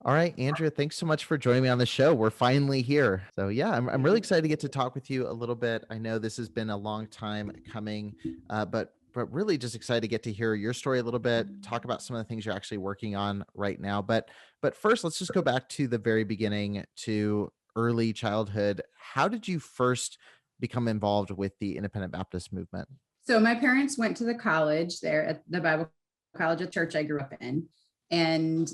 All right, Andrea, thanks so much for joining me on the show. We're finally here. So yeah, I'm really excited to get to talk with you a little bit. I know this has been a long time coming, but really just excited to get to hear your story a little bit, talk about some of the things you're actually working on right now. But first, let's just go back to the very beginning, to early childhood. How did you first become involved with the Independent Baptist movement? So my parents went to the college there at the Bible College of Church I grew up in. And,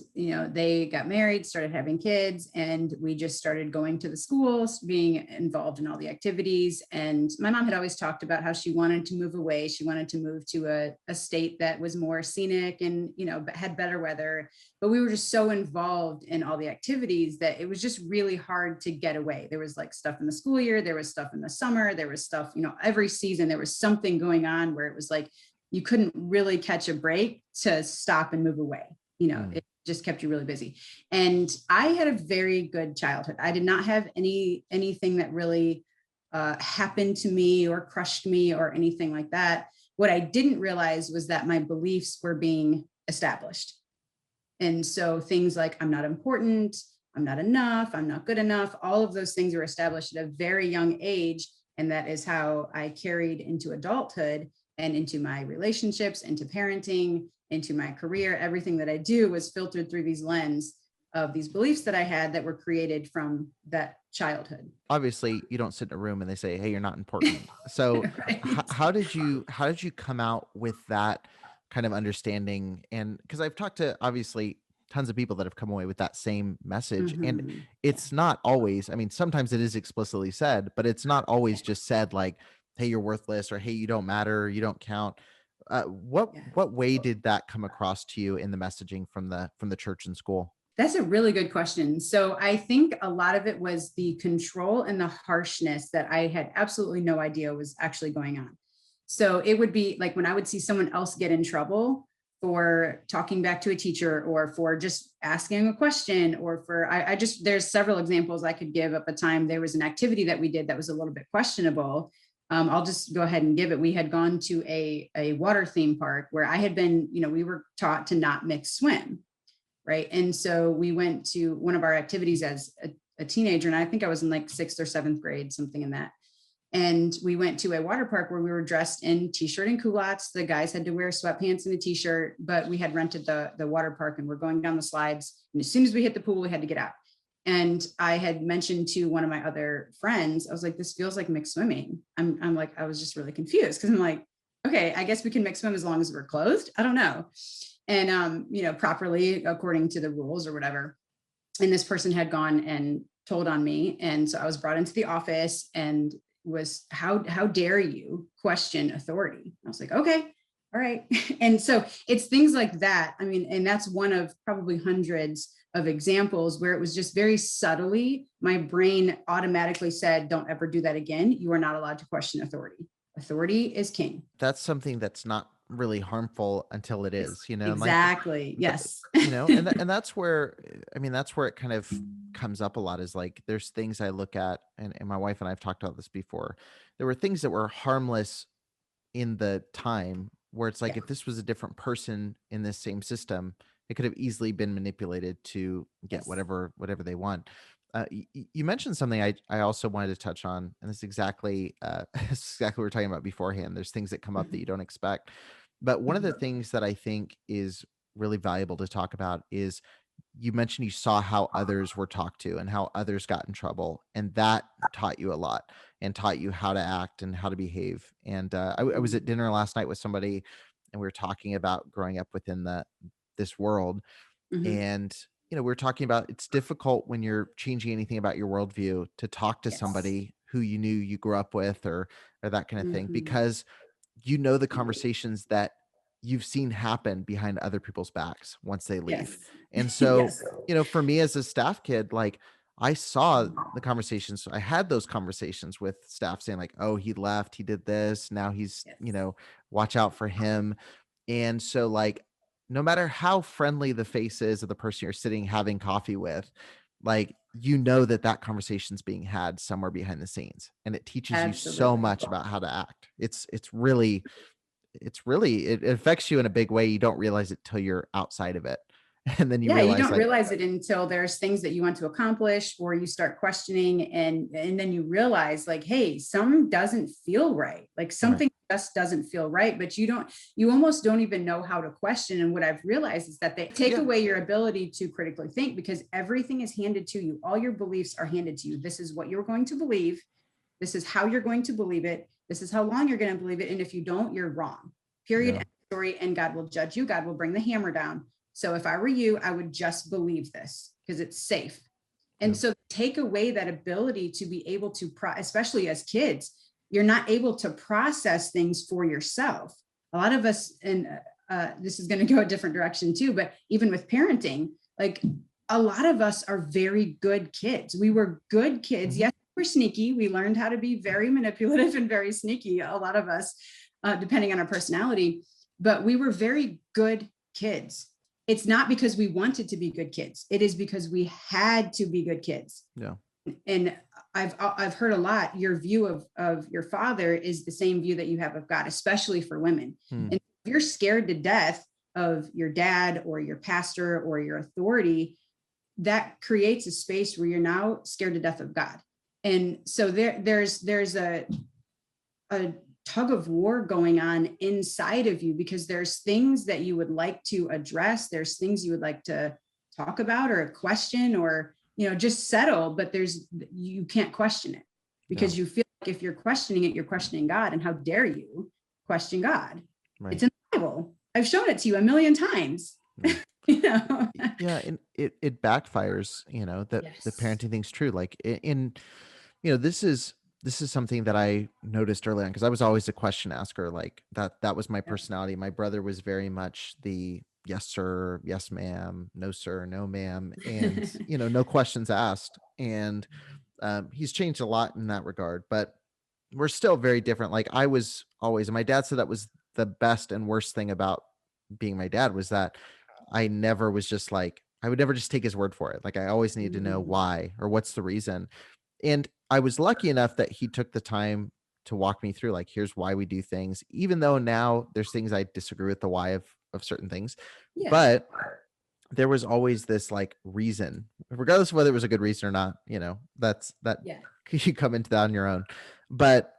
they got married, started having kids, and we just started going to the schools, being involved in all the activities. And my mom had always talked about how she wanted to move away. She wanted to move to a state that was more scenic and, had better weather. But we were just so involved in all the activities that it was just really hard to get away. There was like stuff in the school year, there was stuff in the summer, there was stuff, every season, there was something going on where it was like, you couldn't really catch a break to stop and move away. It just kept you really busy. And I had a very good childhood. I did not have anything that really happened to me or crushed me or anything like that. What I didn't realize was that my beliefs were being established. And so things like I'm not important, I'm not enough, I'm not good enough, all of those things were established at a very young age. And that is how I carried into adulthood and into my relationships, into parenting, into my career. Everything that I do was filtered through these lens of these beliefs that I had that were created from that childhood. Obviously, you don't sit in a room and they say, "Hey, you're not important." So Right. how did you come out with that kind of understanding? And because I've talked to obviously tons of people that have come away with that same message, and Mm-hmm. Yeah. it's not always, I mean, sometimes it is explicitly said, but it's not always Yeah. just said like, "Hey, you're worthless," or "Hey, you don't matter, you don't count." What Yeah. what way did that come across to you in the messaging from the church and school? That's a really good question. So I think a lot of it was the control and the harshness that I had absolutely no idea was actually going on. So it would be like when I would see someone else get in trouble for talking back to a teacher or for just asking a question or for, I just, there's several examples I could give. At the time there was an activity that we did that was a little bit questionable. I'll just go ahead and give it. We had gone to a water theme park where I had been, we were taught to not mix swim. Right. And so we went to one of our activities as a teenager, and I think I was in like 6th or 7th grade, something in that. And we went to a water park where we were dressed in t-shirt and culottes. The guys had to wear sweatpants and a t-shirt, but we had rented the water park and we're going down the slides. And as soon as we hit the pool, we had to get out. And I had mentioned to one of my other friends, I was like, this feels like mixed swimming. I'm like, I was just really confused because I'm like, okay, I guess we can mix swim as long as we're clothed. I don't know. And, properly according to the rules or whatever. And this person had gone and told on me. And so I was brought into the office and was, how dare you question authority? I was like, okay, all right. And so it's things like that. I mean, and that's one of probably hundreds of examples where it was just very subtly, my brain automatically said, don't ever do that again. You are not allowed to question authority. Authority is king. That's something that's not really harmful until it is, and like, Exactly. but, Yes. and that's where, I mean, that's where it kind of comes up a lot, is like, there's things I look at, and my wife and I've talked about this before. There were things that were harmless in the time where it's like, Yeah. if this was a different person in this same system, it could have easily been manipulated to get Yes. whatever they want. You mentioned something I also wanted to touch on, and this is exactly it's exactly what we were talking about beforehand. There's things that come up that you Mhm. don't expect, but one of the Mhm. things that I think is really valuable to talk about is, you mentioned you saw how others were talked to and how others got in trouble, and that taught you a lot and taught you how to act and how to behave. And I was at Mhm. dinner last night with somebody, and we were talking about growing up within this world, Mhm. and we were talking about, it's difficult when you're changing anything about your worldview to talk to Yes. somebody who you knew you grew up with, or that kind of thing, Mhm. because the conversations that you've seen happen behind other people's backs once they leave. Yes. And so, Yes. for me as a staff kid, like, I saw the conversations. I had those conversations with staff saying like, "Oh, he left, he did this, now he's, Yes. watch out for him." And so, like, no matter how friendly the face is of the person you're sitting having coffee with, like, that conversation's being had somewhere behind the scenes, and it teaches you so Absolutely. much about how to act. It's really, it affects you in a big way. You don't realize it till you're outside of it. And then you Yeah, you realize don't like, realize it until there's things that you want to accomplish, or you start questioning, and then you realize like, hey, some doesn't feel right. Like right, something just doesn't feel right, but you almost don't even know how to question. And what I've realized is that they take yeah, away your ability to critically think, because everything is handed to you. All your beliefs are handed to you. This is what you're going to believe. This is how you're going to believe it. This is how long you're going to believe it. And if you don't, you're wrong. Period. yeah, End of story. And God will judge you. God will bring the hammer down. So if I were you, I would just believe this because it's safe. And yeah, so take away that ability to be able to, especially as kids, you're not able to process things for yourself. A lot of us, and this is going to go a different direction too, but even with parenting, like a lot of us are very good kids. We were good kids. mhm, Yes, we're sneaky. We learned how to be very manipulative and very sneaky, a lot of us, depending on our personality, but we were very good kids. It's not because we wanted to be good kids. It is because we had to be good kids. yeah, And I've heard a lot, your view of your father is the same view that you have of God, especially for women. hmm, And if you're scared to death of your dad or your pastor or your authority, that creates a space where you're now scared to death of God. And so there's a tug of war going on inside of you, because there's things that you would like to address. There's things you would like to talk about or question, or, just settle, but you can't question it, yeah, because you feel like if you're questioning it, you're questioning God. And how dare you question God? right. It's in the Bible. I've shown it to you a million times. Yeah. you know? Yeah, and it backfires, that the Yes. parenting thing's true. Like this is something that I noticed early on, because I was always a question asker. Like that was my personality. My brother was very much the yes sir, yes ma'am, no sir, no ma'am, and no questions asked. And he's changed a lot in that regard, but we're still very different. Like I was always, and my dad said that was the best and worst thing about being my dad, was that I never was just like, I would never just take his word for it. Like I always needed to know Mm, why or what's the reason. And I was lucky enough that he took the time to walk me through, like, here's why we do things, even though now there's things I disagree with the why of certain things. yeah. But there was always this like reason, regardless of whether it was a good reason or not, that's that Yeah. you come into that on your own. But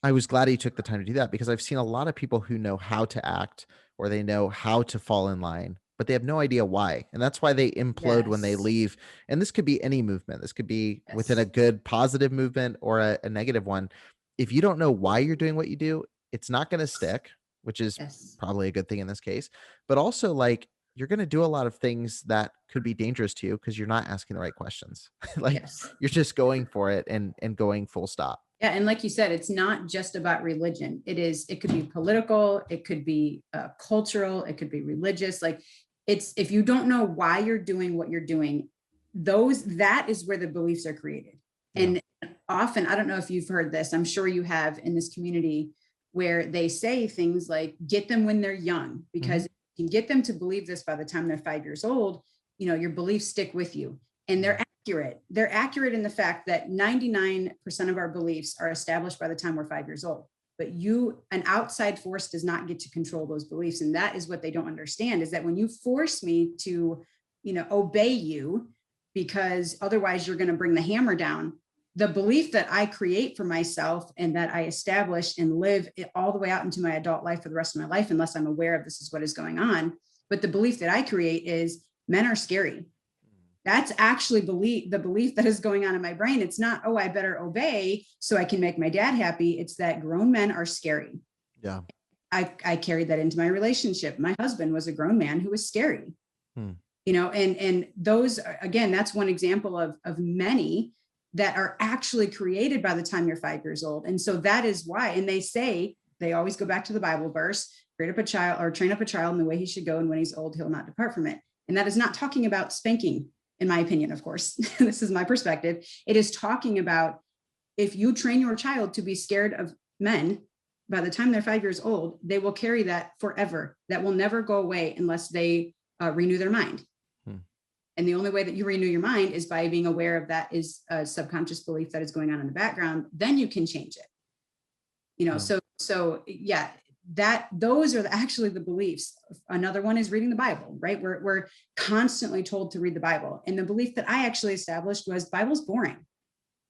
I was glad he took the time to do that, because I've seen a lot of people who know how to act, or they know how to fall in line, but they have no idea why. And that's why they implode when they Yes. leave. And this could be any movement. This could be within a Yes. good positive movement or a negative one. If you don't know why you're doing what you do, it's not going to stick, which is Yes. probably a good thing in this case. But also, like, you're going to do a lot of things that could be dangerous to you because you're not asking the right questions. Like Yes. you're just going for it and going full stop. Yeah, and like you said, it's not just about religion. It could be political, it could be cultural, it could be religious. Like if you don't know why you're doing what you're doing, that is where the beliefs are created. Yeah. And often, I don't know if you've heard this, I'm sure you have, in this community, where they say things like, get them when they're young, Hmm. because if you can get them to believe this by the time they're 5 years old, your beliefs stick with you. And they're accurate. They're accurate in the fact that 99% of our beliefs are established by the time we're 5 years old. But an outside force does not get to control those beliefs. And that is what they don't understand, is that when you force me to, obey you, because otherwise you're going to bring the hammer down, the belief that I create for myself and that I establish and live all the way out into my adult life for the rest of my life, unless I'm aware of this is what is going on. But the belief that I create is men are scary. That's actually the belief that is going on in my brain. It's not, oh, I better obey so I can make my dad happy. It's that grown men are scary. Yeah. I carried that into my relationship. My husband was a grown man who was scary, Hmm. and those, again, that's one example of many that are actually created by the time you're 5 years old. And so that is why, and they always go back to the Bible verse, train up a child in the way he should go, and when he's old, he'll not depart from it. And that is not talking about spanking, in my opinion, of course. This is my perspective. It is talking about, if you train your child to be scared of men, by the time they're 5 years old, they will carry that forever. That will never go away unless they renew their mind. Hmm. And the only way that you renew your mind is by being aware of that is a subconscious belief that is going on in the background. Then you can change it. Yeah. So yeah, those are actually the beliefs. Another one is reading the Bible, right? We're constantly told to read the Bible. And the belief that I actually established was Bible's boring.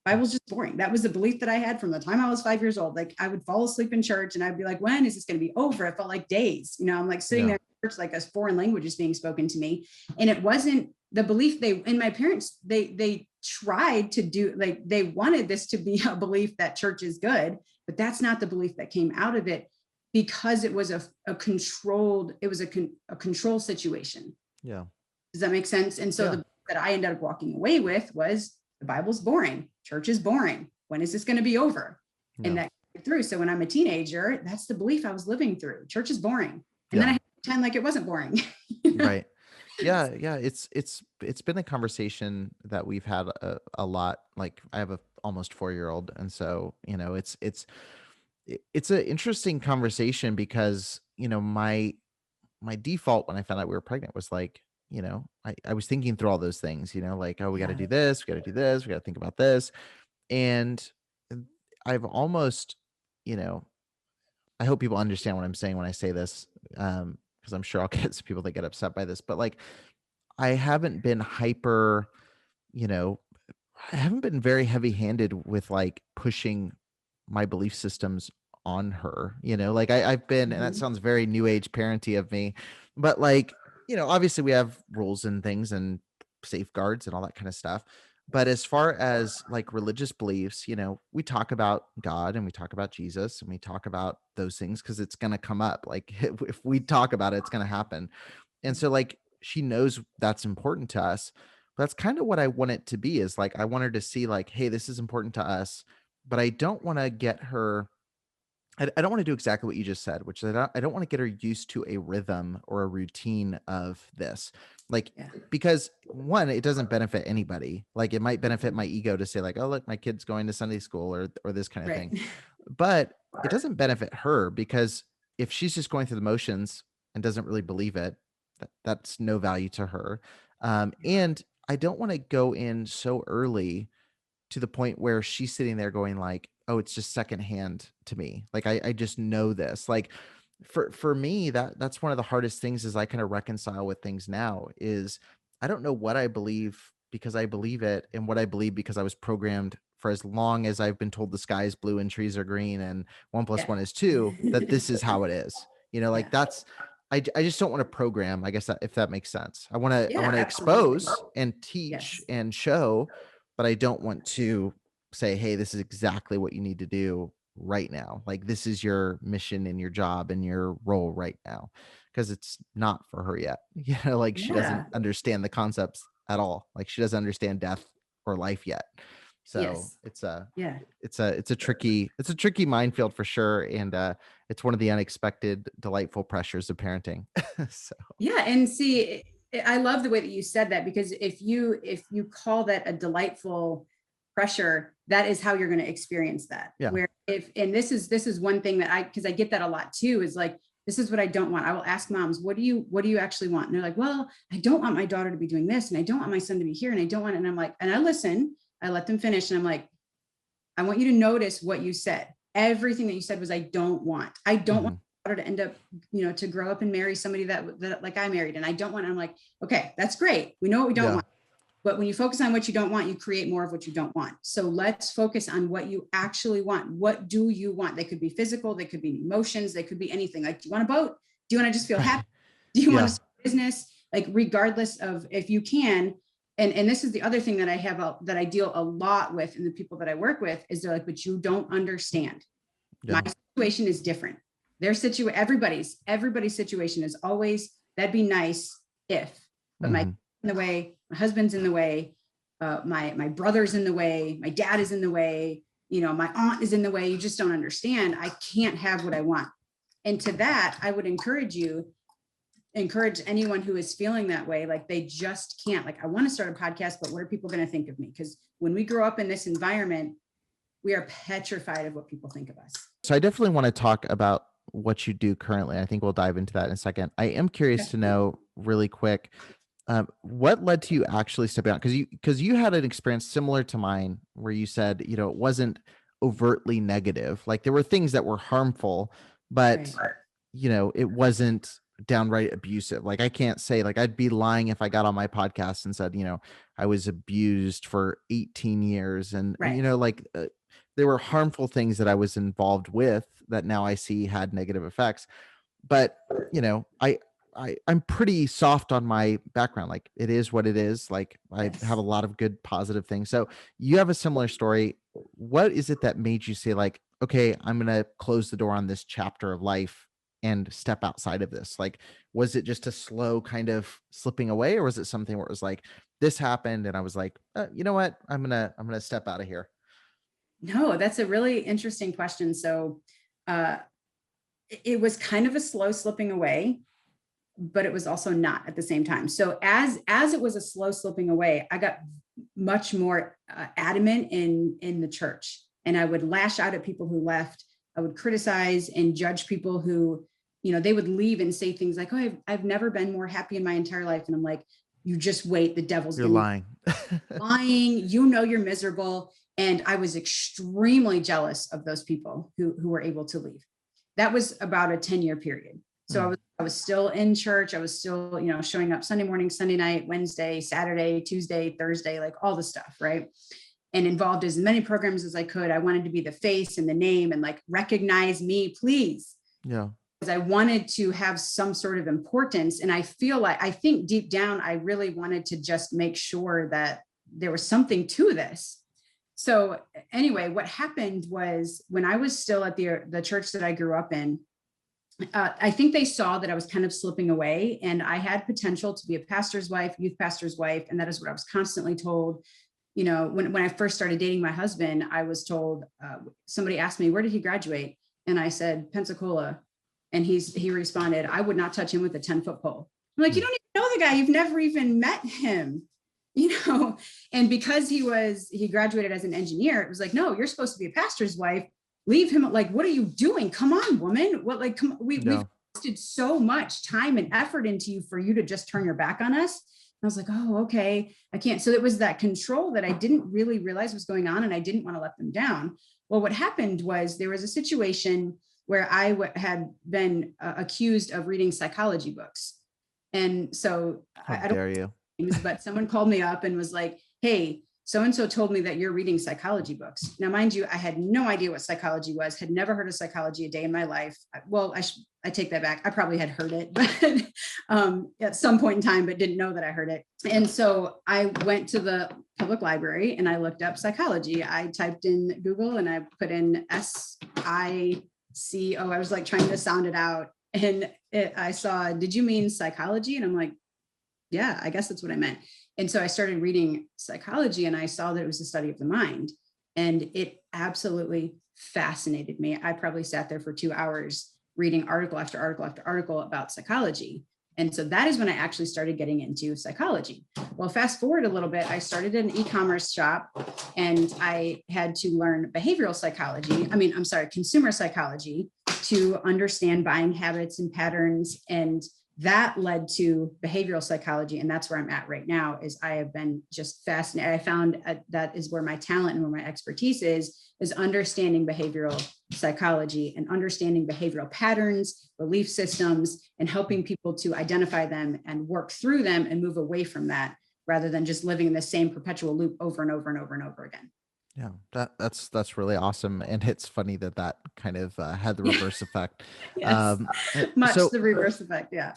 Bible's just boring. That was the belief that I had from the time I was 5 years old. Like I would fall asleep in church and I'd be like, when is this going to be over? It felt like days, I'm like sitting there in church, like a foreign language is being spoken to me. And it wasn't the belief and my parents, they tried to do, like, they wanted this to be a belief that church is good, but that's not the belief that came out of it, because it was a controlled situation. Yeah. Does that make sense? And so the that I ended up walking away with was the Bible's boring. Church is boring. When is this going to be over? Yeah. And that came through. So when I'm a teenager, that's the belief I was living through. Church is boring. And then I had to pretend like it wasn't boring. Right. Yeah. It's been a conversation that we've had a lot. Like I have a almost 4-year-old. And so, it's an interesting conversation because, my default when I found out we were pregnant was like, I was thinking through all those things, like, oh, we got to do this, we got to do this, we got to think about this. And I've almost, I hope people understand what I'm saying when I say this, because I'm sure I'll get some people that get upset by this, but like, I haven't been hyper, I haven't been very heavy handed with like pushing my belief systems on her, like I've been, and that sounds very new age parenty of me, but like, obviously we have rules and things and safeguards and all that kind of stuff. But as far as like religious beliefs, we talk about God and we talk about Jesus and we talk about those things because it's going to come up. Like if we talk about it, it's going to happen. And so like she knows that's important to us. But that's kind of what I want it to be, is like I want her to see like, hey, this is important to us, but I don't want to get her. I don't want to do exactly what you just said, which is I don't want to get her used to a rhythm or a routine of this. Like, because one, it doesn't benefit anybody. Like it might benefit my ego to say like, oh, look, my kid's going to Sunday school or this kind of thing. But it doesn't benefit her, because if she's just going through the motions and doesn't really believe it, that's no value to her. And I don't want to go in so early to the point where she's sitting there going like, oh, it's just secondhand to me. Like, I just know this. Like for me, that's one of the hardest things is I kind of reconcile with things now is I don't know what I believe because I believe it, and what I believe because I was programmed for as long as I've been told the sky is blue and trees are green and 1 + 1 is 2, that this is how it is. Like that's, I just don't want to program, I guess, if that makes sense. I want to expose and teach and show, but I don't want to say, hey, this is exactly what you need to do right now. Like this is your mission and your job and your role right now, because it's not for her yet. Like she doesn't understand the concepts at all. Like she doesn't understand death or life yet. So it's a tricky minefield for sure. And it's one of the unexpected, delightful pressures of parenting. So and see, I love the way that you said that, because if you call that a delightful pressure, that is how you're going to experience that. Where this is one thing that because I get that a lot too, is like, this is what I don't want. I will ask moms, what do you actually want? And they're like, well, I don't want my daughter to be doing this, and I don't want my son to be here, and I don't want, and I'm like, and I listen, I let them finish, and I'm like, I want you to notice what you said. Everything that you said was, I don't want my daughter to end up, to grow up and marry somebody that like I married, and I don't want. I'm like, okay, that's great. We know what we don't want. But when you focus on what you don't want, you create more of what you don't want. So let's focus on what you actually want. What do you want? They could be physical. They could be emotions. They could be anything. Like, do you want a boat? Do you want to just feel happy? Do you want to start a business? Like, regardless of, if you can. And this is the other thing that I have that I deal a lot with, and the people that I work with, is they're like, but you don't understand. My situation is different. Their situation, everybody's situation is always, that'd be nice if, but my in the way, my husband's in the way, my brother's in the way, my dad is in the way, my aunt is in the way. You just don't understand. I can't have what I want. And to that, I would encourage anyone who is feeling that way, like they just can't. Like, I want to start a podcast, but what are people going to think of me? Because when we grow up in this environment, we are petrified of what people think of us. So I definitely want to talk about what you do currently. I think we'll dive into that in a second. I am curious to know really quick, what led to you actually stepping out? Because you had an experience similar to mine where you said, it wasn't overtly negative. Like there were things that were harmful, but it wasn't downright abusive. Like I can't say, like, I'd be lying if I got on my podcast and said, I was abused for 18 years and Right. there were harmful things that I was involved with that now I see had negative effects. But, I'm pretty soft on my background. Like it is what it is. Like I have a Yes. lot of good positive things. So you have a similar story. What is it that made you say like, okay, I'm going to close the door on this chapter of life and step outside of this? Like, was it just a slow kind of slipping away, or was it something where it was like, this happened and I was like, you know what? I'm going to step out of here. No, that's a really interesting question. So uh, it was kind of a slow slipping away, but it was also not at the same time. So as it was a slow slipping away, I got much more adamant in the church, and I would lash out at people who left. I would criticize and judge people who, they would leave and say things like, "Oh, I've never been more happy in my entire life," and I'm like, "You just wait, the devil's You're going to lying. lying. You're miserable." And I was extremely jealous of those people who were able to leave. That was about a 10-year period. So Mm, I was still in church. I was still, showing up Sunday morning, Sunday night, Wednesday, Saturday, Tuesday, Thursday, like all the stuff, right? And involved as many programs as I could. I wanted to be the face and the name and like, recognize me, please. yeah. Because I wanted to have some sort of importance. And I think deep down, I really wanted to just make sure that there was something to this. So anyway, what happened was when I was still at the church that I grew up in, I think they saw that I was kind of slipping away, and I had potential to be a pastor's wife, youth pastor's wife. And that is what I was constantly told. When I first started dating my husband, I was told, somebody asked me, where did he graduate? And I said, Pensacola. And he responded, I would not touch him with a 10-foot pole. I'm like, you don't even know the guy. You've never even met him, and because he graduated as an engineer, it was like, no, you're supposed to be a pastor's wife. Leave him. Like, what are you doing? Come on, woman. What, like, come, we've invested so much time and effort into you for you to just turn your back on us. And I was like, oh, okay, I can't. So it was that control that I didn't really realize was going on, and I didn't want to let them down. Well, what happened was there was a situation where I had been accused of reading psychology books. And so How I don't dare you? but someone called me up and was like, hey, so-and-so told me that you're reading psychology books. Now, mind you, I had no idea what psychology was, had never heard of psychology a day in my life. Well, I take that back. I probably had heard it, but at some point in time, but didn't know that I heard it. And so I went to the public library and I looked up psychology. I typed in Google and I put in SICO. I was like trying to sound it out. And I saw, did you mean psychology? And I'm like, yeah, I guess that's what I meant. And so I started reading psychology, and I saw that it was the study of the mind, and it absolutely fascinated me. I probably sat there for 2 hours reading article after article after article about psychology. And so that is when I actually started getting into psychology. Well, fast forward a little bit, I started an e-commerce shop, and I had to learn consumer psychology to understand buying habits and patterns. And that led to behavioral psychology. And that's where I'm at right now. Is I have been just fascinated. I found that is where my talent and where my expertise is understanding behavioral psychology and understanding behavioral patterns, belief systems, and helping people to identify them and work through them and move away from that, rather than just living in the same perpetual loop over and over and over and over again. Yeah, that's really awesome, and it's funny that kind of had the reverse effect. Yes, much So the reverse effect. Yeah.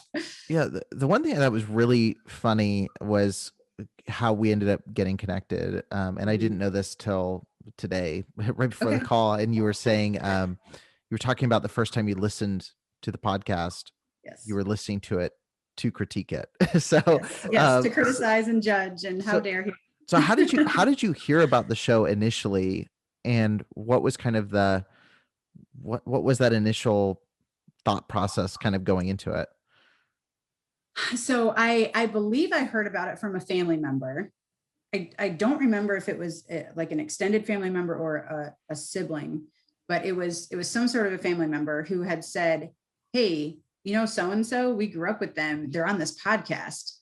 yeah, the one thing that was really funny was how we ended up getting connected, and I didn't know this till today, right before the Okay. call, and you were saying you were talking about the first time you listened to the podcast, Yes. you were listening to it to critique it. So Yes, to criticize and judge, and how so dare he? so how did you hear about the show initially, and what was kind of what was that initial thought process kind of going into it? So I believe I heard about it from a family member. I don't remember if it was like an extended family member or a sibling, but it was some sort of a family member who had said, hey, so and so, we grew up with them, they're on this podcast.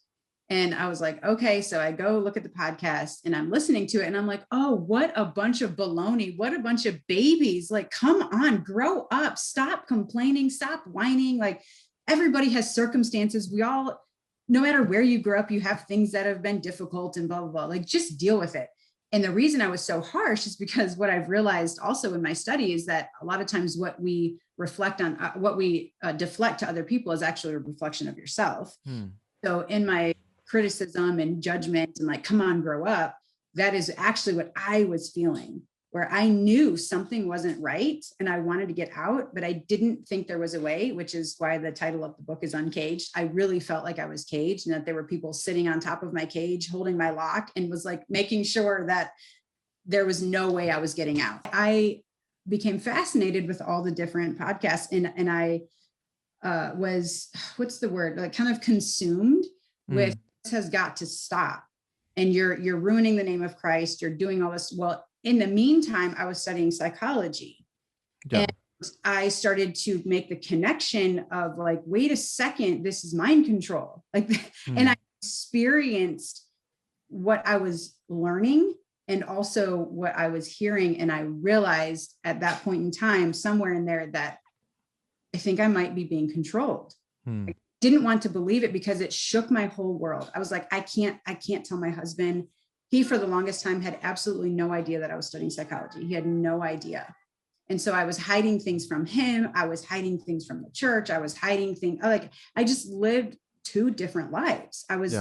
And I was like, okay, so I go look at the podcast and I'm listening to it and I'm like, oh, what a bunch of baloney. What a bunch of babies. Like, come on, grow up, stop complaining, stop whining. Like, everybody has circumstances. We all, no matter where you grew up, you have things that have been difficult and blah, blah, blah. Like, just deal with it. And the reason I was so harsh is because what I've realized also in my study is that a lot of times what we reflect on, what we deflect to other people is actually a reflection of yourself. So in my criticism and judgment and like, come on, grow up, that is actually what I was feeling, where I knew something wasn't right and I wanted to get out, but I didn't think there was a way, which is why the title of the book is Uncaged. I really felt like I was caged and that there were people sitting on top of my cage, holding my lock, and was like making sure that there was no way I was getting out. I became fascinated with all the different podcasts and I was, what's the word, like kind of consumed with this has got to stop. And you're ruining the name of Christ. You're doing all this. Well, in the meantime, I was studying psychology. Yeah. And I started to make the connection of like, wait a second, this is mind control. Like, and I experienced what I was learning and also what I was hearing. And I realized at that point in time, somewhere in there, that I think I might be being controlled. I didn't want to believe it because it shook my whole world. I was like, I can't tell my husband. He, for the longest time, had absolutely no idea that I was studying psychology. He had no idea. And so I was hiding things from him. I was hiding things from the church. I was hiding things. Like, I just lived two different lives. I was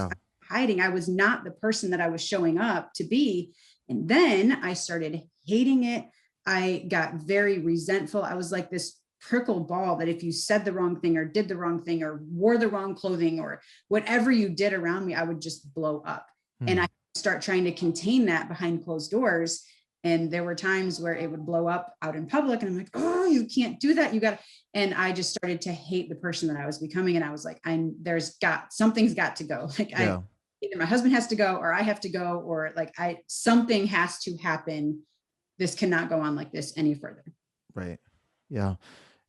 hiding. I was not the person that I was showing up to be. And then I started hating it. I got very resentful. I was like this prickle ball that if you said the wrong thing or did the wrong thing or wore the wrong clothing or whatever you did around me, I would just blow up. And I start trying to contain that behind closed doors. And there were times where it would blow up out in public. And I'm like, oh, you can't do that. You got to. And I just started to hate the person that I was becoming. And I was like, something's got to go. Like either my husband has to go or I have to go, or like something has to happen. This cannot go on like this any further. Right. Yeah.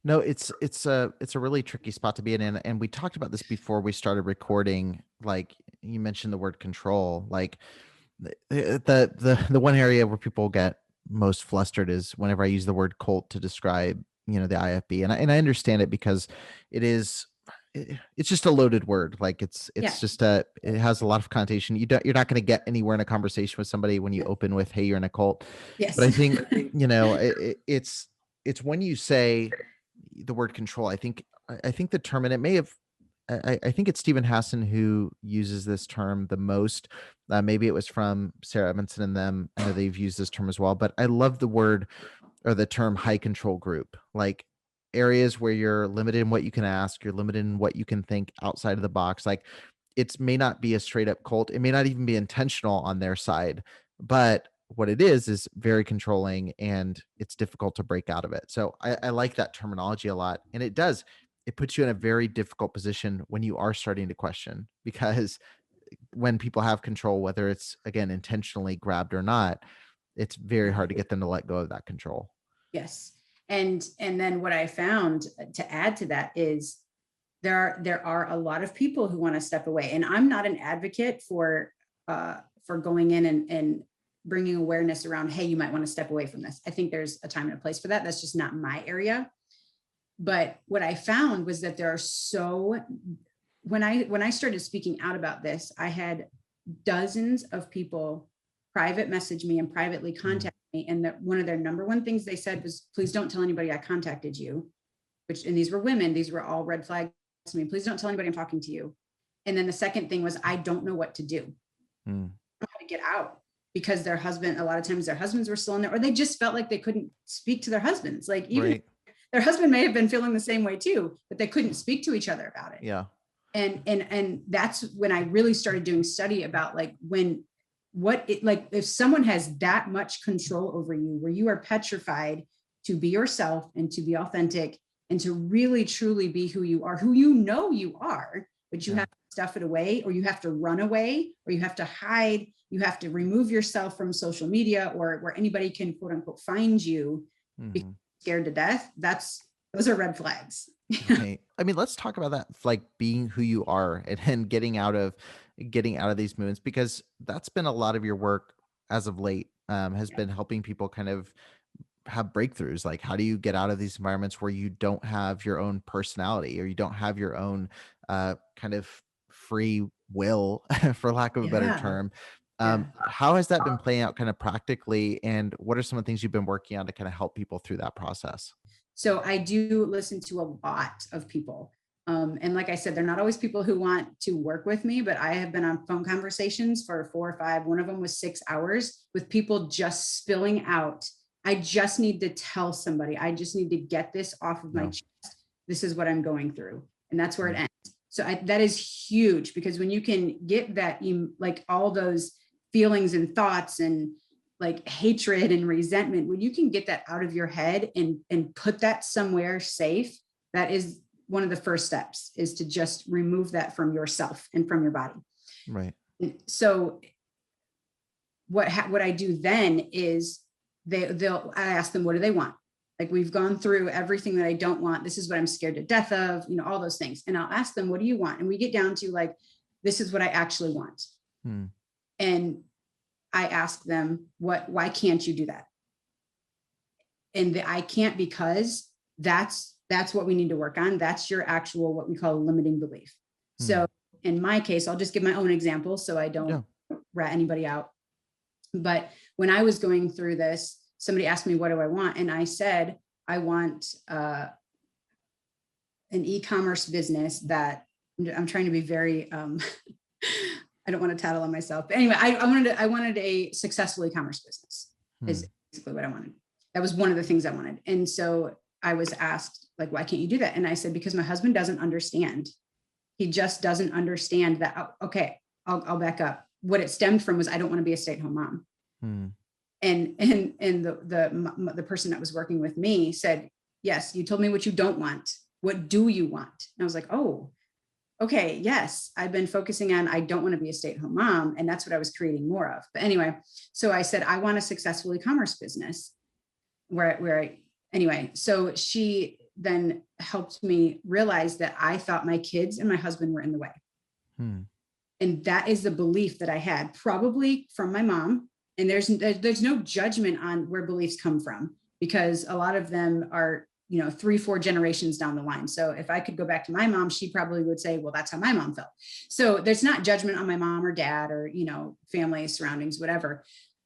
No, it's a really tricky spot to be in. And we talked about this before we started recording. Like you mentioned the word control, like the one area where people get most flustered is whenever I use the word cult to describe, the IFB. And I understand it because it's just a loaded word. Like it's just it has a lot of connotation. You're not going to get anywhere in a conversation with somebody when you open with, hey, you're in a cult. Yes. But I think, it's when you say the word control, I think the term, and it may have, I think it's Stephen Hassan who uses this term the most. Maybe it was from Sarah Edmondson and them. I know they've used this term as well, but I love the word or the term high control group, like areas where you're limited in what you can ask, you're limited in what you can think outside of the box. Like it may not be a straight up cult. It may not even be intentional on their side, but what it is very controlling and it's difficult to break out of it. So I like that terminology a lot. And it puts you in a very difficult position when you are starting to question, because when people have control, whether it's again, intentionally grabbed or not, it's very hard to get them to let go of that control. Yes. And then what I found to add to that is there are a lot of people who want to step away. And I'm not an advocate for going in and bringing awareness around, hey, you might want to step away from this. I think there's a time and a place for that. That's just not my area. But what I found was that when I started speaking out about this, I had dozens of people private message me and privately contact me. And that one of their number one things they said was, please don't tell anybody I contacted you, and these were women. These were all red flags to me. Please don't tell anybody I'm talking to you. And then the second thing was, I don't know what to do. I don't know how to get out, because a lot of times their husbands were still in there, or they just felt like they couldn't speak to their husbands. Like even their husband may have been feeling the same way too, but they couldn't speak to each other about it. Yeah. And that's when I really started doing study about like if someone has that much control over you, where you are petrified to be yourself and to be authentic and to really truly be who you are, you are, but you have to stuff it away, or you have to run away, or you have to hide, you have to remove yourself from social media or where anybody can quote unquote find you, because you're scared to death. Those are red flags. Okay. I mean, let's talk about that, like being who you are and getting out of getting out of these moods? Because that's been a lot of your work as of late, has been helping people kind of have breakthroughs. Like, how do you get out of these environments where you don't have your own personality, or you don't have your own kind of free will, for lack of a better Yeah. term? Yeah. How has that been playing out kind of practically? And what are some of the things you've been working on to kind of help people through that process? So I do listen to a lot of people. And like I said, they're not always people who want to work with me, but I have been on phone conversations for 4 or 5. One of them was 6 hours with people just spilling out. I just need to tell somebody. I just need to get this off of my Yeah. chest. This is what I'm going through. And that's where it Mm. ends. So that is huge, because when you can get that, like all those feelings and thoughts and like hatred and resentment, when you can get that out of your head and put that somewhere safe, that is one of the first steps, is to just remove that from yourself and from your body. Right. And so what I do then is I ask them, what do they want? Like, we've gone through everything that I don't want. This is what I'm scared to death of, all those things. And I'll ask them, what do you want? And we get down to like, this is what I actually want. Hmm. And I ask them, why can't you do that? And I can't, because that's what we need to work on. That's your actual, what we call a limiting belief. Hmm. So in my case, I'll just give my own example so I don't rat anybody out. But when I was going through this, somebody asked me, what do I want? And I said, I want an e-commerce business that, I'm trying to be very, I don't want to tattle on myself. But anyway, I wanted a successful e-commerce business is basically what I wanted. That was one of the things I wanted. And so I was asked, like, why can't you do that? And I said, because my husband doesn't understand. He just doesn't understand that. Okay, I'll back up. What it stemmed from was, I don't want to be a stay-at-home mom. And the person that was working with me said, yes, you told me what you don't want. What do you want? And I was like, oh, okay, yes, I've been focusing on, I don't want to be a stay-at-home mom. And that's what I was creating more of. But anyway, so I said, I want a successful e-commerce business anyway, so she then helped me realize that I thought my kids and my husband were in the way. And that is the belief that I had, probably from my mom. And there's no judgment on where beliefs come from, because a lot of them are, 3-4 generations down the line. So if I could go back to my mom, she probably would say, well, that's how my mom felt. So there's not judgment on my mom or dad or, family, surroundings, whatever.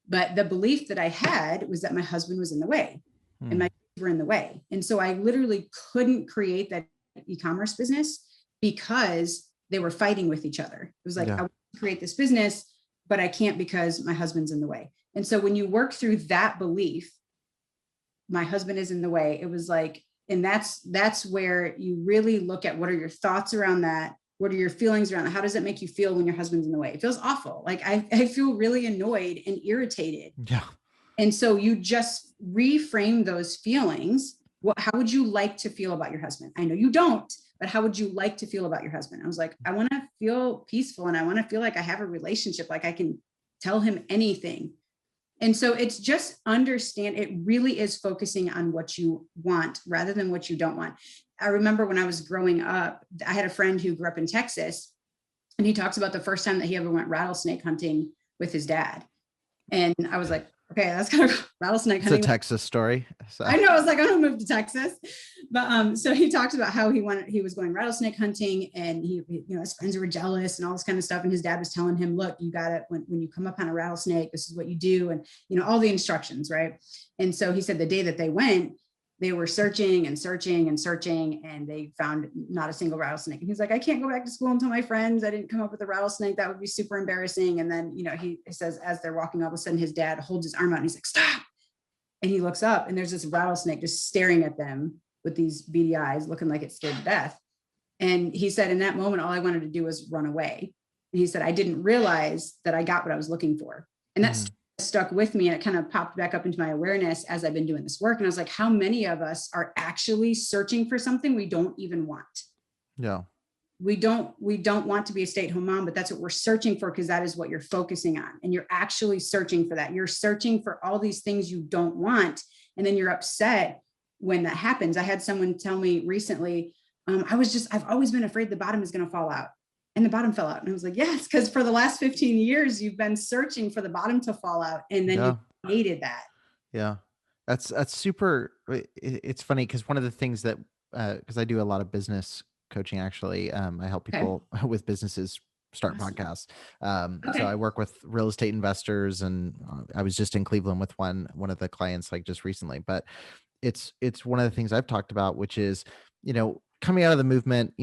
But the belief that I had was that my husband was in the way and my kids were in the way. And so I literally couldn't create that e-commerce business because they were fighting with each other. It was like, I want to create this business, but I can't because my husband's in the way. And so when you work through that belief, my husband is in the way, it was like, and that's where you really look at, what are your thoughts around that? What are your feelings around that? How does it make you feel when your husband's in the way? It feels awful. Like I feel really annoyed and irritated. Yeah. And so you just reframe those feelings. How would you like to feel about your husband? I know you don't, but how would you like to feel about your husband? I was like, I want to feel peaceful, and I want to feel like I have a relationship, like I can tell him anything. And so it's just understand, it really is focusing on what you want rather than what you don't want. I remember when I was growing up, I had a friend who grew up in Texas, and he talks about the first time that he ever went rattlesnake hunting with his dad. And I was like, okay, that's kind of rattlesnake hunting. It's a Texas story. So. I know. I was like, I'm gonna move to Texas. But so he talked about how he was going rattlesnake hunting, and his friends were jealous and all this kind of stuff. And his dad was telling him, look, you got it. When you come upon a rattlesnake, this is what you do. And, all the instructions. Right. And so he said the day that they went, they were searching and searching and searching, and they found not a single rattlesnake. And he's like, I can't go back to school and tell my friends I didn't come up with a rattlesnake. That would be super embarrassing. And then, he says, as they're walking, all of a sudden his dad holds his arm out and he's like, stop. And he looks up, and there's this rattlesnake just staring at them with these beady eyes, looking like it's scared to death. And he said, in that moment, all I wanted to do was run away. And he said, I didn't realize that I got what I was looking for. And that's stuck with me, and it kind of popped back up into my awareness as I've been doing this work. And I was like, how many of us are actually searching for something we don't even want? Yeah. We don't want to be a stay-at-home mom, but that's what we're searching for, because that is what you're focusing on. And you're actually searching for that. You're searching for all these things you don't want. And then you're upset when that happens. I had someone tell me recently, I've always been afraid the bottom is going to fall out. and the bottom fell out. And I was like, yes, because for the last 15 years, you've been searching for the bottom to fall out. And then you hated that. Yeah. That's super. It's funny because one of the things that, because I do a lot of business coaching, actually, I help people with businesses start podcasts. So I work with real estate investors, and I was just in Cleveland with one of the clients like just recently, but it's one of the things I've talked about, which is, coming out of the movement,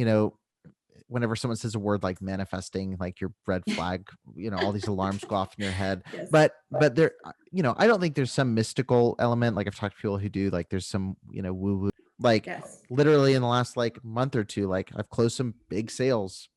whenever someone says a word like manifesting, like your red flag, all these alarms go off in your head. Yes. But there, I don't think there's some mystical element. Like I've talked to people who do, like there's some, woo woo, like literally in the last like month or two, like I've closed some big sales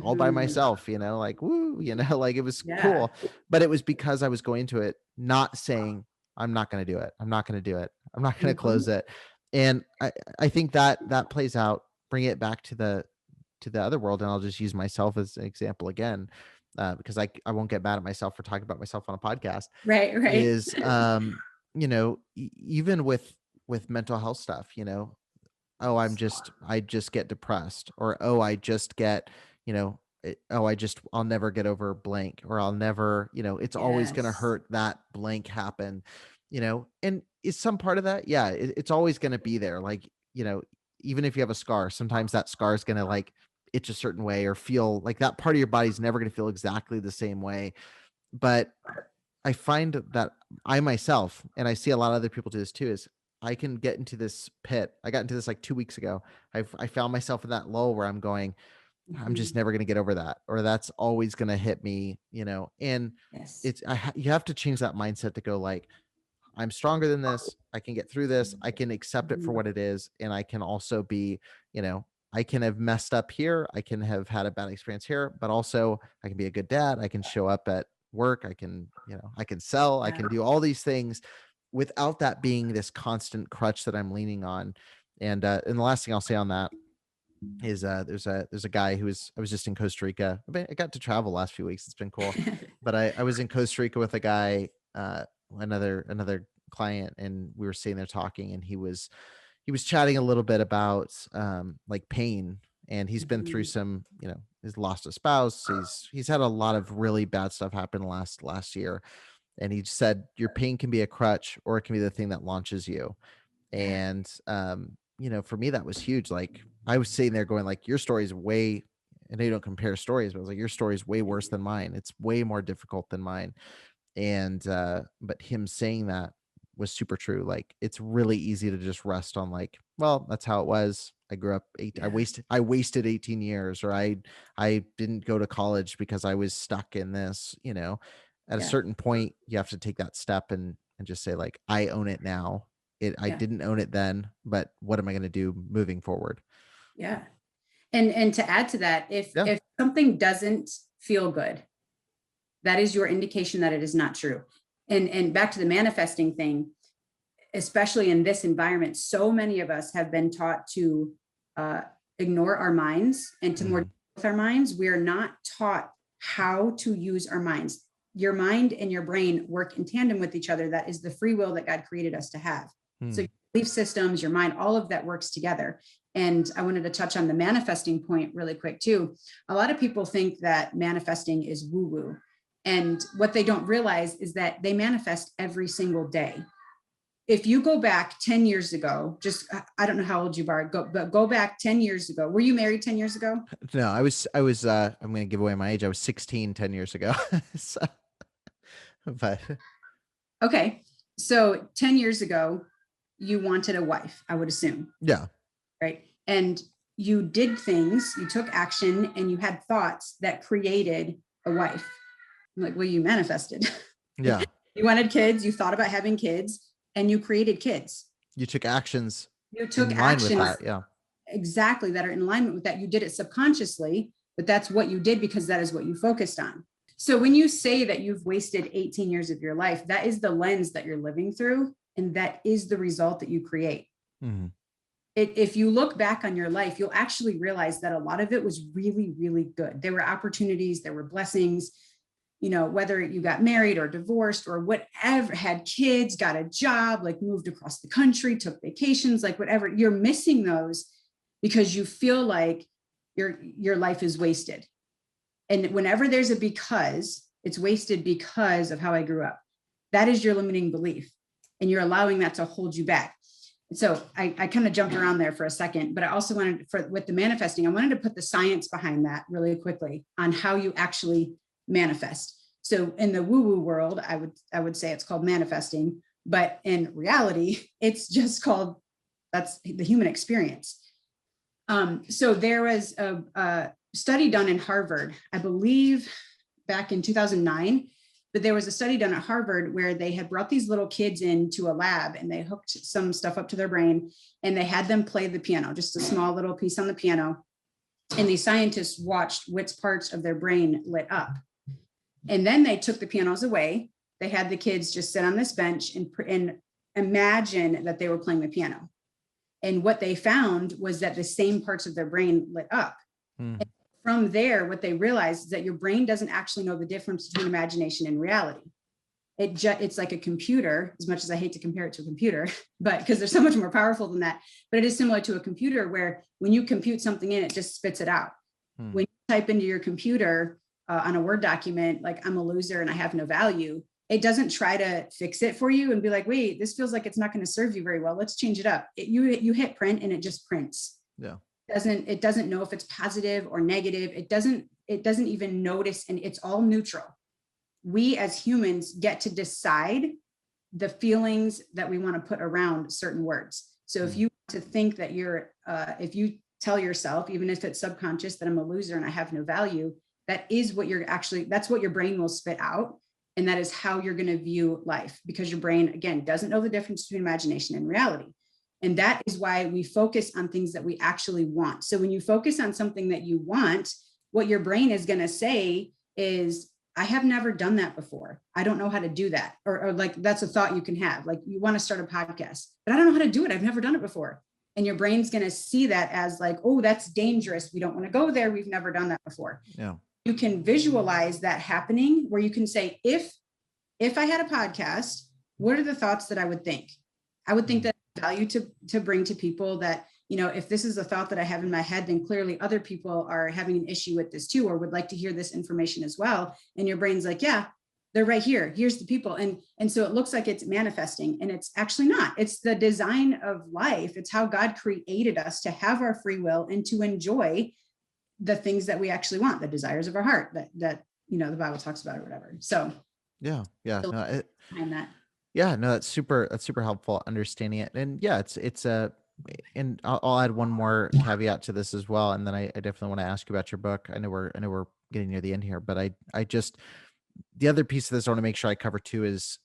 all by myself, like, woo, like it was cool. But it was because I was going into it, not saying, I'm not going to do it. I'm not going to do it. I'm not going to close it. And I think that plays out. Bring it back to the other world. And I'll just use myself as an example again, because I won't get mad at myself for talking about myself on a podcast. Right. Is, even with mental health stuff, oh, I just get depressed, or, oh, I just get, I'll never get over blank, or I'll never, it's always going to hurt that blank happen, and is some part of that. Yeah. It's always going to be there. Like, even if you have a scar, sometimes that scar is going to like itch a certain way, or feel like that part of your body is never going to feel exactly the same way. But I find that I myself, and I see a lot of other people do this too, is I can get into this pit. I got into this like 2 weeks ago. I found myself in that lull where I'm going, I'm just never going to get over that, or that's always going to hit me, and it's, you have to change that mindset to go like, I'm stronger than this. I can get through this. I can accept it for what it is. And I can also be, I can have messed up here. I can have had a bad experience here, but also I can be a good dad. I can show up at work. I can, I can sell, I can do all these things without that being this constant crutch that I'm leaning on. And the last thing I'll say on that is, there's a guy I was just in Costa Rica. I got to travel last few weeks. It's been cool, but I was in Costa Rica with a guy, another client, and we were sitting there talking, and he was chatting a little bit about like pain, and he's been through some, he's lost a spouse, he's had a lot of really bad stuff happen last year, and he said your pain can be a crutch, or it can be the thing that launches you. And for me that was huge. Like I was sitting there going like, your story is way, I know you don't compare stories, but I was like, your story is way worse than mine. It's way more difficult than mine. And but him saying that was super true. Like it's really easy to just rest on like, well, that's how it was. I grew up I wasted 18 years, or I didn't go to college because I was stuck in this, at a certain point you have to take that step and just say like, I own it now. I didn't own it then, but what am I going to do moving forward? Yeah. And to add to that, if something doesn't feel good, that is your indication that it is not true. And back to the manifesting thing, especially in this environment, so many of us have been taught to ignore our minds and to more with our minds. We are not taught how to use our minds. Your mind and your brain work in tandem with each other. That is the free will that God created us to have. So your belief systems, your mind, all of that works together. And I wanted to touch on the manifesting point really quick too. A lot of people think that manifesting is woo-woo. And what they don't realize is that they manifest every single day. If you go back 10 years ago, I don't know how old you are, but go back 10 years ago. Were you married 10 years ago? No, I was, I'm going to give away my age. I was 16, 10 years ago. So, but. Okay. So 10 years ago, you wanted a wife, I would assume. Yeah. Right. And you did things, you took action, and you had thoughts that created a wife. I'm like, well, you manifested. Yeah. You wanted kids, you thought about having kids, and you created kids. You took actions. You took actions. With that, yeah. Exactly. That are in alignment with that. You did it subconsciously, but that's what you did because that is what you focused on. So when you say that you've wasted 18 years of your life, that is the lens that you're living through. And that is the result that you create. Mm-hmm. If you look back on your life, you'll actually realize that a lot of it was really, really good. There were opportunities, there were blessings, whether you got married or divorced or whatever, had kids, got a job, like moved across the country, took vacations, like whatever, you're missing those because you feel like your life is wasted. And whenever there's a because, it's wasted because of how I grew up. That is your limiting belief. And you're allowing that to hold you back. So I kind of jumped around there for a second, but I also wanted with the manifesting, I wanted to put the science behind that really quickly on how you actually manifest. So in the woo-woo world, I would say it's called manifesting, but in reality, it's just called, that's the human experience. So there was a study done in Harvard, I believe back in 2009, but there was a study done at Harvard where they had brought these little kids into a lab and they hooked some stuff up to their brain and they had them play the piano, just a small little piece on the piano. And these scientists watched which parts of their brain lit up. And then they took the pianos away. They had the kids just sit on this bench and imagine that they were playing the piano. And what they found was that the same parts of their brain lit up. And from there, what they realized is that your brain doesn't actually know the difference between imagination and reality. It's like a computer, as much as I hate to compare it to a computer, but because they're so much more powerful than that. But it is similar to a computer where when you compute something in, it just spits it out. When you type into your computer on a Word document, like I'm a loser and I have no value, it doesn't try to fix it for you and be like, wait, this feels like it's not going to serve you very well. Let's change it up. You hit print and it just prints. Yeah. It doesn't know if it's positive or negative. It doesn't even notice, and it's all neutral. We as humans get to decide the feelings that we want to put around certain words. So if you want to think that if you tell yourself, even if it's subconscious, that I'm a loser and I have no value, that is what that's what your brain will spit out. And that is how you're going to view life, because your brain, again, doesn't know the difference between imagination and reality. And that is why we focus on things that we actually want. So when you focus on something that you want, what your brain is going to say is, I have never done that before. I don't know how to do that. Or like, that's a thought you can have. Like, you want to start a podcast, but I don't know how to do it. I've never done it before. And your brain's going to see that as like, oh, that's dangerous. We don't want to go there. We've never done that before. Yeah. You can visualize that happening, where you can say, if I had a podcast, what are the thoughts that I would think? I would think that value to bring to people, that, if this is a thought that I have in my head, then clearly other people are having an issue with this too, or would like to hear this information as well. And your brain's like, yeah, they're right here. Here's the people. And so it looks like it's manifesting, and it's actually not. It's the design of life. It's how God created us to have our free will and to enjoy the things that we actually want, the desires of our heart that the Bible talks about or whatever. So yeah. Behind that. Yeah, no, that's super helpful understanding it. And yeah, and I'll add one more caveat to this as well. And then I definitely want to ask you about your book. I know we're getting near the end here, but I just, the other piece of this I want to make sure I cover too is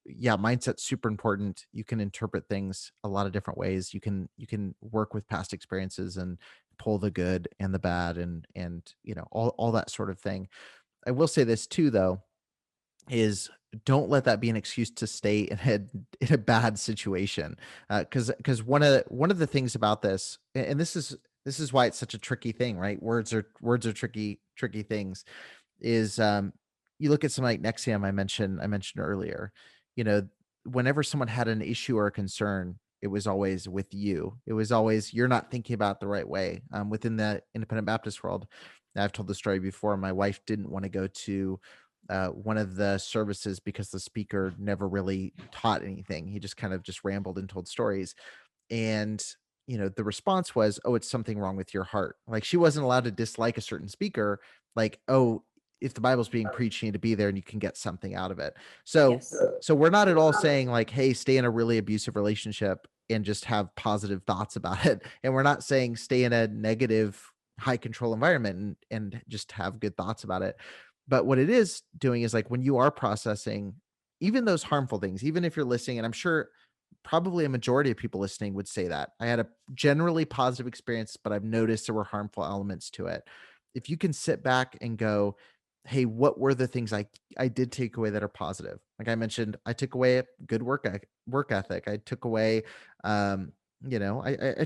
yeah, mindset's super important. You can interpret things a lot of different ways. You can work with past experiences and pull the good and the bad and all that sort of thing. I will say this too, though, is don't let that be an excuse to stay in a bad situation. Because one of the things about this, and this is why it's such a tricky thing, right? Words are tricky things. Is you look at something like Nexium I mentioned earlier. Whenever someone had an issue or a concern, it was always with you. It was always, you're not thinking about it the right way. Within the independent Baptist world, I've told the story before. My wife didn't want to go to one of the services because the speaker never really taught anything. He just kind of just rambled and told stories. And, the response was, oh, it's something wrong with your heart. Like, she wasn't allowed to dislike a certain speaker. Like, oh, if the Bible's being preached, you need to be there and you can get something out of it. So, Yes. so we're not at all saying like, hey, stay in a really abusive relationship and just have positive thoughts about it. And we're not saying stay in a negative, high control environment and just have good thoughts about it. But what it is doing is, like, when you are processing even those harmful things, even if you're listening, and I'm sure probably a majority of people listening would say that I had a generally positive experience, but I've noticed there were harmful elements to it. If you can sit back and go, hey, what were the things I did take away that are positive? Like I mentioned, I took away a good work ethic. I took away, I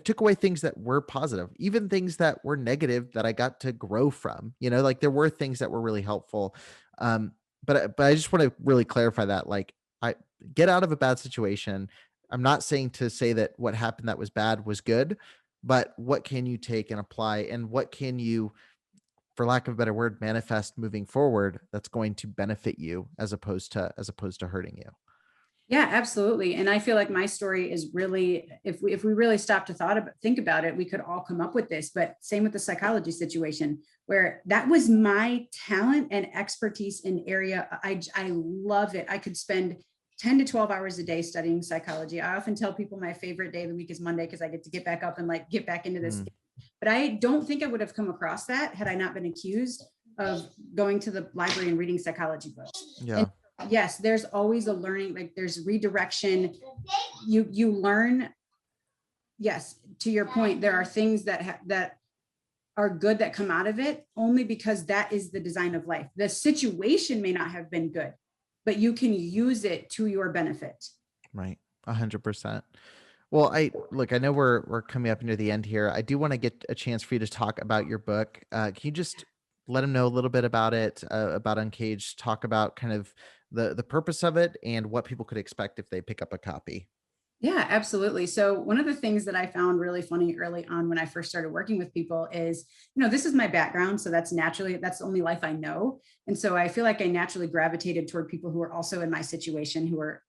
took away things that were positive, even things that were negative that I got to grow from. Like, there were things that were really helpful. But I just want to really clarify that, like, I get out of a bad situation. I'm not saying to say that what happened that was bad was good, but what can you take and apply, and what can you for lack of a better word, manifest moving forward, that's going to benefit you as opposed to hurting you. Yeah, absolutely. And I feel like my story is really, if we really stop to think about it, we could all come up with this. But same with the psychology situation, where that was my talent and expertise in area. I love it. I could spend 10 to 12 hours a day studying psychology. I often tell people my favorite day of the week is Monday, because I get to get back up and like get back into this. But I don't think I would have come across that had I not been accused of going to the library and reading psychology books. Yeah. And yes, there's always a learning, like there's redirection. You learn. Yes, to your point, there are things that are good that come out of it, only because that is the design of life. The situation may not have been good, but you can use it to your benefit. Right. 100%. Well, I know we're coming up near the end here. I do want to get a chance for you to talk about your book. Can you just let them know a little bit about it, about Uncaged, talk about kind of the purpose of it and what people could expect if they pick up a copy? Yeah, absolutely. So one of the things that I found really funny early on when I first started working with people is, this is my background. So that's the only life I know. And so I feel like I naturally gravitated toward people who are also in my situation, who are,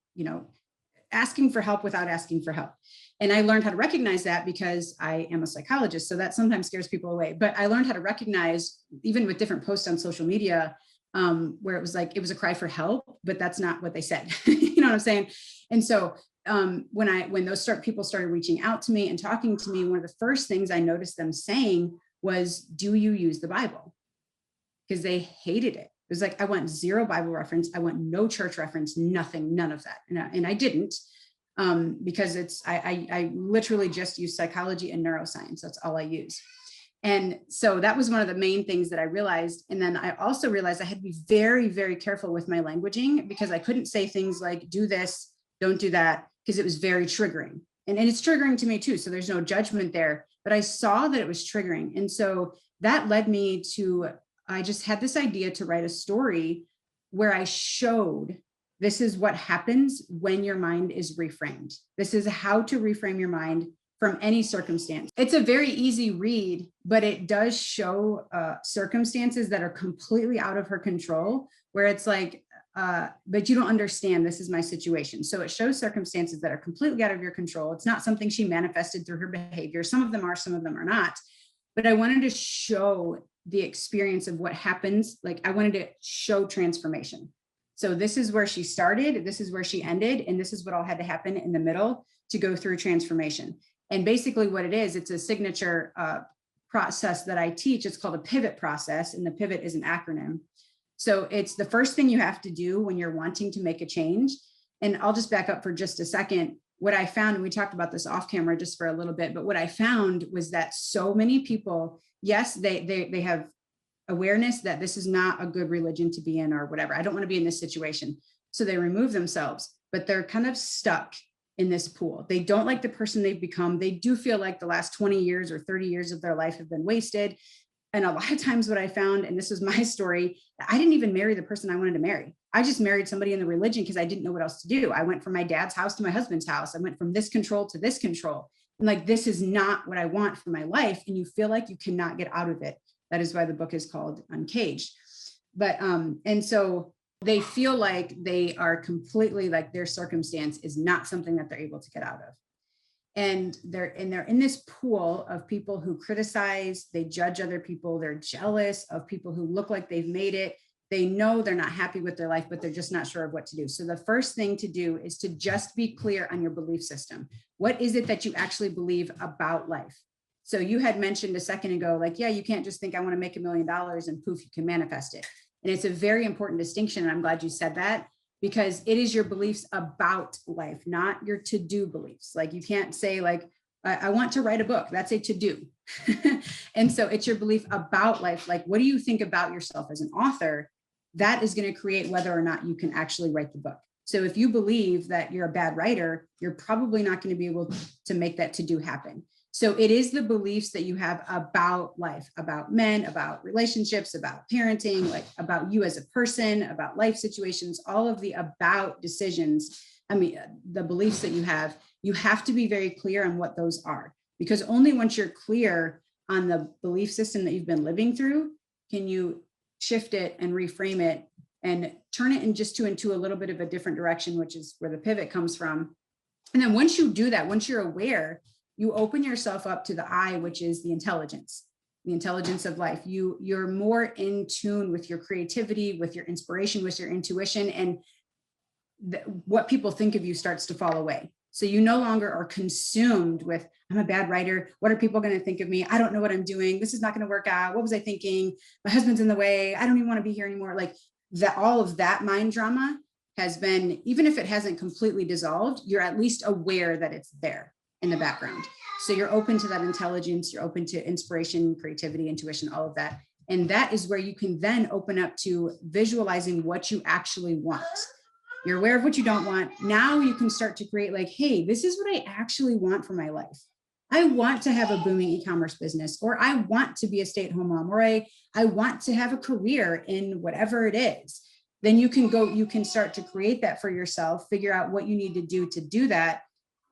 asking for help without asking for help. And I learned how to recognize that because I am a psychologist. So that sometimes scares people away. But I learned how to recognize, even with different posts on social media, where it was a cry for help, but that's not what they said. You know what I'm saying? And so when those people started reaching out to me and talking to me, one of the first things I noticed them saying was, "Do you use the Bible?" Because they hated it. It was like, I want zero Bible reference. I want no church reference, nothing, none of that. And I didn't, because I literally just use psychology and neuroscience. That's all I use. And so that was one of the main things that I realized. And then I also realized I had to be very, very careful with my languaging, because I couldn't say things like, do this, don't do that, because it was very triggering. And it's triggering to me too. So there's no judgment there, but I saw that it was triggering. And so that led me to, I just had this idea to write a story where I showed, this is what happens when your mind is reframed. This is how to reframe your mind from any circumstance. It's a very easy read, but it does show circumstances that are completely out of her control, where it's like, but you don't understand, this is my situation. So it shows circumstances that are completely out of your control. It's not something she manifested through her behavior. Some of them are, some of them are not. But I wanted to show the experience of what happens. Like, I wanted to show transformation. So this is where she started, this is where she ended, and this is what all had to happen in the middle to go through transformation. And basically what it is, it's a signature process that I teach. It's called a pivot process, and the pivot is an acronym. So it's the first thing you have to do when you're wanting to make a change. And I'll just back up for just a second. What I found, and we talked about this off camera just for a little bit, but what I found was that so many people, yes, they have awareness that this is not a good religion to be in or whatever. I don't want to be in this situation. So they remove themselves, but they're kind of stuck in this pool. They don't like the person they've become. They do feel like the last 20 years or 30 years of their life have been wasted. And a lot of times what I found, and this was my story, I didn't even marry the person I wanted to marry. I just married somebody in the religion because I didn't know what else to do. I went from my dad's house to my husband's house. I went from this control to this control. And like, this is not what I want for my life. And you feel like you cannot get out of it. That is why the book is called Uncaged. But, and so they feel like they are completely, like, their circumstance is not something that they're able to get out of. And they're in this pool of people who criticize, they judge other people, they're jealous of people who look like they've made it. They know they're not happy with their life, but they're just not sure of what to do. So the first thing to do is to just be clear on your belief system. What is it that you actually believe about life? So you had mentioned a second ago, like, yeah, you can't just think I want to make $1 million and poof, you can manifest it. And it's a very important distinction. And I'm glad you said that, because it is your beliefs about life, not your to-do beliefs. Like, you can't say like, I want to write a book. That's a to-do. And so it's your belief about life. Like, what do you think about yourself as an author? That is going to create whether or not you can actually write the book. So if you believe that you're a bad writer, you're probably not going to be able to make that to-do happen. So it is the beliefs that you have about life, about men, about relationships, about parenting, like about you as a person, about life situations, all of the about decisions. I mean, the beliefs that you have to be very clear on what those are, because only once you're clear on the belief system that you've been living through, can you shift it and reframe it and turn it into a little bit of a different direction, which is where the pivot comes from. And then once you do that, once you're aware, you open yourself up to the I, which is the intelligence of life. You're more in tune with your creativity, with your inspiration, with your intuition, and what people think of you starts to fall away. So you no longer are consumed with, I'm a bad writer. What are people going to think of me? I don't know what I'm doing. This is not going to work out. What was I thinking? My husband's in the way. I don't even want to be here anymore. Like that, all of that mind drama has been, even if it hasn't completely dissolved, you're at least aware that it's there in the background. So you're open to that intelligence. You're open to inspiration, creativity, intuition, all of that. And that is where you can then open up to visualizing what you actually want. You're aware of what you don't want. Now you can start to create like, hey, this is what I actually want for my life. I want to have a booming e-commerce business, or I want to be a stay-at-home mom, or I want to have a career in whatever it is. Then you can start to create that for yourself, figure out what you need to do that.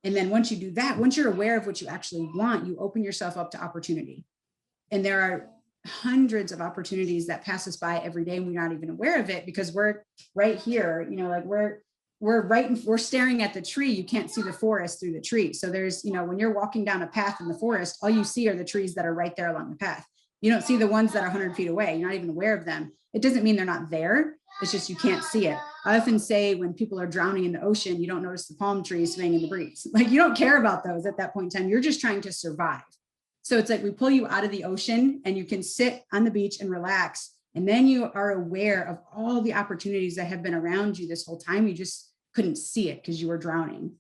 And then once you do that, once you're aware of what you actually want, you open yourself up to opportunity. And there are hundreds of opportunities that pass us by every day and we're not even aware of it because we're right here, like we're staring at the tree. You can't see the forest through the tree. So there's, when you're walking down a path in the forest, all you see are the trees that are right there along the path. You don't see the ones that are 100 feet away. You're not even aware of them. It doesn't mean they're not there. It's just you can't see it. I often say when people are drowning in the ocean, you don't notice the palm trees swaying in the breeze. Like you don't care about those at that point in time. You're just trying to survive. So it's like we pull you out of the ocean and you can sit on the beach and relax. And then you are aware of all the opportunities that have been around you this whole time. You just couldn't see it because you were drowning.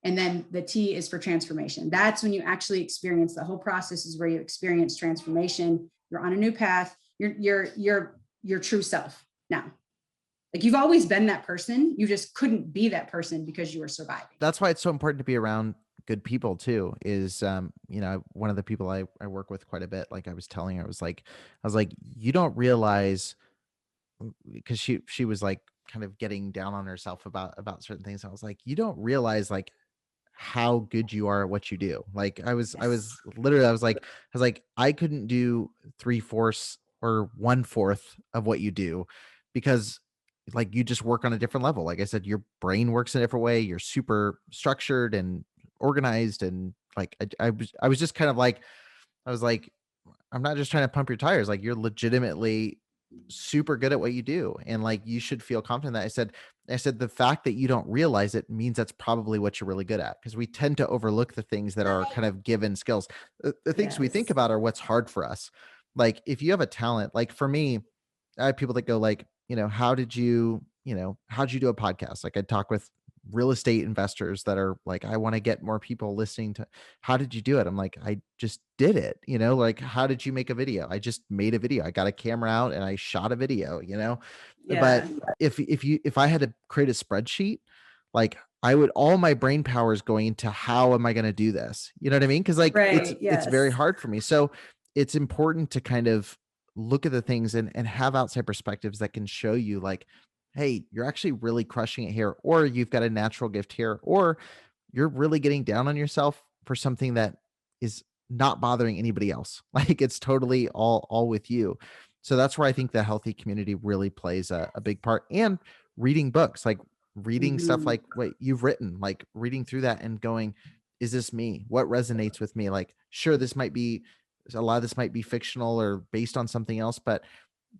And then the T is for transformation. That's when you actually experience the whole process is where you experience transformation. You're on a new path. You're your true self now. Like you've always been that person. You just couldn't be that person because you were surviving. That's why it's so important to be around good people too, is, one of the people I work with quite a bit, like I was telling her, I was like, you don't realize, because she was like kind of getting down on herself about certain things. I was like, you don't realize like how good you are at what you do. Like I was literally, I was like, I couldn't do 3/4 or 1/4 of what you do because like you just work on a different level. Like I said, your brain works in a different way. You're super structured and organized. And like, I was just kind of like, I was like, I'm not just trying to pump your tires. Like you're legitimately super good at what you do. And like, you should feel confident that I said, the fact that you don't realize it means that's probably what you're really good at. Cause we tend to overlook the things that are kind of given skills. The things we think about are what's hard for us. Like if you have a talent, like for me, I have people that go like, how'd you do a podcast? Like I talk with real estate investors that are like, I want to get more people listening to, how did you do it? I'm like, I just did it, like, how did you make a video? I just made a video. I got a camera out and I shot a video, but if I had to create a spreadsheet, like all my brain power is going into how am I going to do this? You know what I mean? Cause like, it's very hard for me. So it's important to kind of look at the things and have outside perspectives that can show you like, hey, you're actually really crushing it here, or you've got a natural gift here, or you're really getting down on yourself for something that is not bothering anybody else. Like it's totally all with you. So that's where I think the healthy community really plays a big part. And reading books, like reading stuff like what you've written, like reading through that and going, is this me? What resonates with me? Like, sure, a lot of this might be fictional or based on something else, but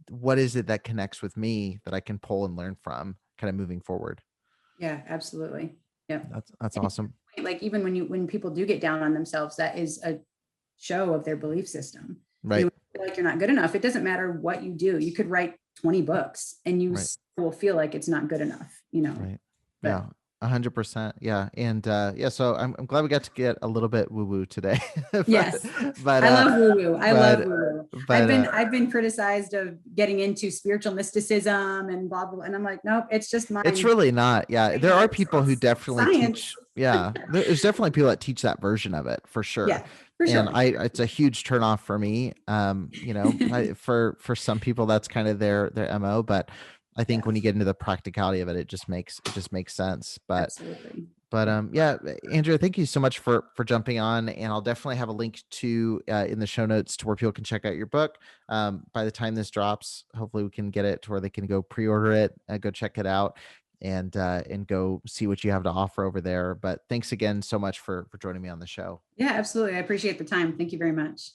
what is it that connects with me that I can pull and learn from kind of moving forward? Yeah, absolutely. Yeah. That's awesome. Like even when people do get down on themselves, that is a show of their belief system. Right. You feel like you're not good enough. It doesn't matter what you do. You could write 20 books and you will feel like it's not good enough, Right. But, yeah. 100%. Yeah. And so I'm glad we got to get a little bit woo-woo today. Yes. But I love woo-woo. I love woo-woo. I've been criticized of getting into spiritual mysticism and blah, blah, blah. And I'm like, nope, it's just mine. It's really not. Yeah. There are people who definitely teach. Yeah. There's definitely people that teach that version of it for sure. Yeah. For sure. And it's a huge turnoff for me. For some people that's kind of their MO, but I think when you get into the practicality of it, it just makes sense. But But yeah, Andrea, thank you so much for jumping on, and I'll definitely have a link to in the show notes to where people can check out your book. By the time this drops, hopefully we can get it to where they can go pre-order it, go check it out, and go see what you have to offer over there. But thanks again so much for joining me on the show. Yeah, absolutely. I appreciate the time. Thank you very much.